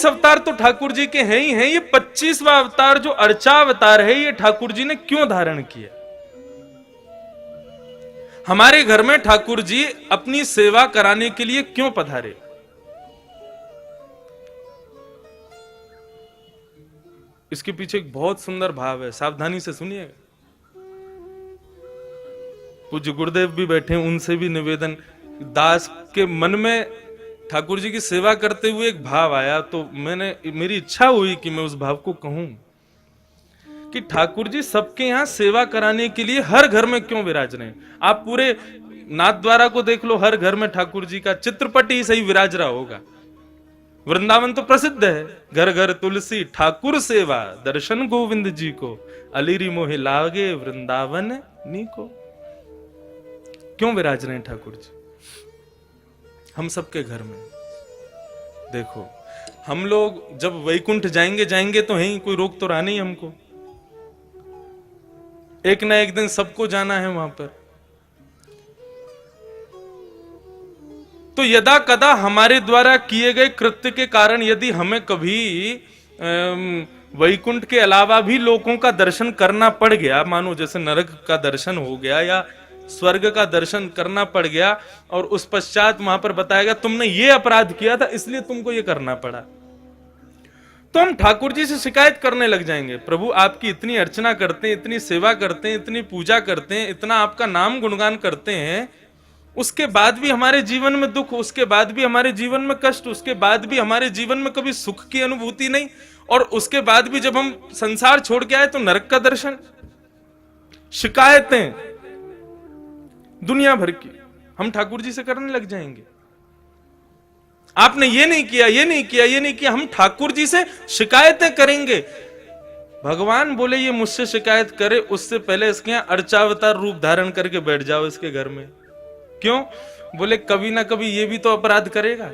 24 अवतार तो ठाकुर जी के हैं ही हैं, ये 25वां अवतार जो अर्चा अवतार है ये ठाकुर जी ने क्यों धारण किया? हमारे घर में ठाकुर जी अपनी सेवा कराने के लिए क्यों पधारे? इसके पीछे एक बहुत सुंदर भाव है, सावधानी से सुनिएगा। पूज्य गुरुदेव भी बैठे, उनसे भी निवेदन। दास के मन में ठाकुर जी की सेवा करते हुए एक भाव आया, तो मेरी इच्छा हुई कि मैं उस भाव को कहूं कि ठाकुर जी सबके यहां सेवा कराने के लिए हर घर में क्यों विराज रहे हैं। आप पूरे नाथ द्वारा को देख लो, हर घर में ठाकुर जी का चित्रपट ही सही विराज रहा होगा। वृंदावन तो प्रसिद्ध है, घर घर तुलसी ठाकुर सेवा, दर्शन गोविंद जी को, अलीरी मोहे लागे वृंदावन नीको। क्यों विराज रहे हैं ठाकुर जी हम सबके घर में? देखो, हम लोग जब वैकुंठ जाएंगे तो है ही, कोई रोक तो रहा नहीं हमको। एक ना एक दिन सबको जाना है वहां पर। तो यदा कदा हमारे द्वारा किए गए कृत्य के कारण यदि हमें कभी वैकुंठ के अलावा भी लोगों का दर्शन करना पड़ गया, मानो जैसे नरक का दर्शन हो गया या स्वर्ग का दर्शन करना पड़ गया, और उस पश्चात वहां पर बताया गया तुमने ये अपराध किया था इसलिए तुमको ये करना पड़ा, तो हम ठाकुर जी से शिकायत करने लग जाएंगे। प्रभु आपकी इतनी अर्चना करते हैं, इतनी सेवा करते हैं, इतनी पूजा करते हैं, इतना आपका नाम गुणगान करते हैं, उसके बाद भी हमारे जीवन में दुख, उसके बाद भी हमारे जीवन में कष्ट, उसके बाद भी हमारे जीवन में कभी सुख की अनुभूति नहीं, और उसके बाद भी जब हम संसार छोड़ के आए तो नरक का दर्शन। शिकायतें दुनिया भर की हम ठाकुर जी से करने लग जाएंगे। आपने ये नहीं किया, ये नहीं किया, ये नहीं किया, हम ठाकुर जी से शिकायतें करेंगे। भगवान बोले ये मुझसे शिकायत करे उससे पहले इसके यहां अर्चावतार रूप धारण करके बैठ जाओ इसके घर में। क्यों? बोले कभी ना कभी ये भी तो अपराध करेगा।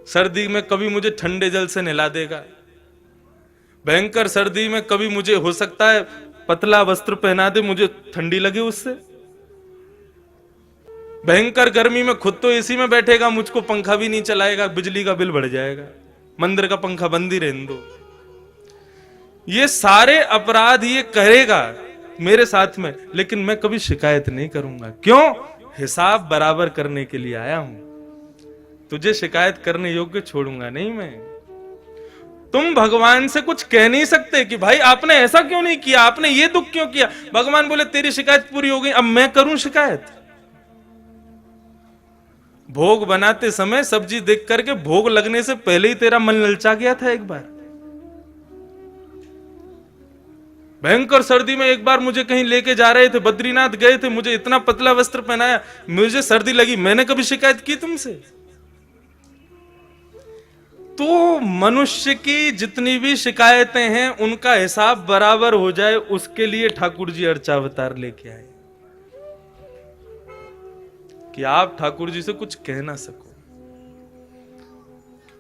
सर्दी में कभी मुझे ठंडे जल से नहला देगा, भयंकर सर्दी में कभी मुझे हो सकता है पतला वस्त्र पहना दे, मुझे ठंडी लगे उससे। भयंकर गर्मी में खुद तो एसी में बैठेगा, मुझको पंखा भी नहीं चलाएगा, बिजली का बिल बढ़ जाएगा, मंदिर का पंखा बंद ही रहने दो। ये सारे अपराध ये करेगा मेरे साथ में, लेकिन मैं कभी शिकायत नहीं करूंगा। क्यों? हिसाब बराबर करने के लिए आया हूं, तुझे शिकायत करने योग्य छोड़ूंगा नहीं मैं। तुम भगवान से कुछ कह नहीं सकते कि भाई आपने ऐसा क्यों नहीं किया, आपने ये दुख क्यों किया। भगवान बोले तेरी शिकायत पूरी हो गई, अब मैं करूं शिकायत। भोग बनाते समय सब्जी देख करके भोग लगने से पहले ही तेरा मन ललचा गया था। एक बार भयंकर सर्दी में एक बार मुझे कहीं लेके जा रहे थे, बद्रीनाथ गए थे, मुझे इतना पतला वस्त्र पहनाया, मुझे सर्दी लगी, मैंने कभी शिकायत की तुमसे? तो मनुष्य की जितनी भी शिकायतें हैं उनका हिसाब बराबर हो जाए, उसके लिए ठाकुर जी अर्चावतार लेके आए कि आप ठाकुर जी से कुछ कह ना सको।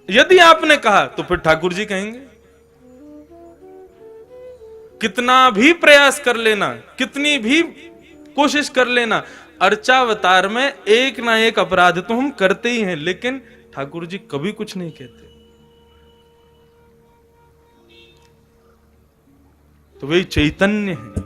यदि आपने कहा तो फिर ठाकुर जी कहेंगे। कितना भी प्रयास कर लेना, कितनी भी कोशिश कर लेना, अर्चावतार में एक ना एक अपराध तो हम करते ही हैं, लेकिन ठाकुर जी कभी कुछ नहीं कहते। तो वही चैतन्य है।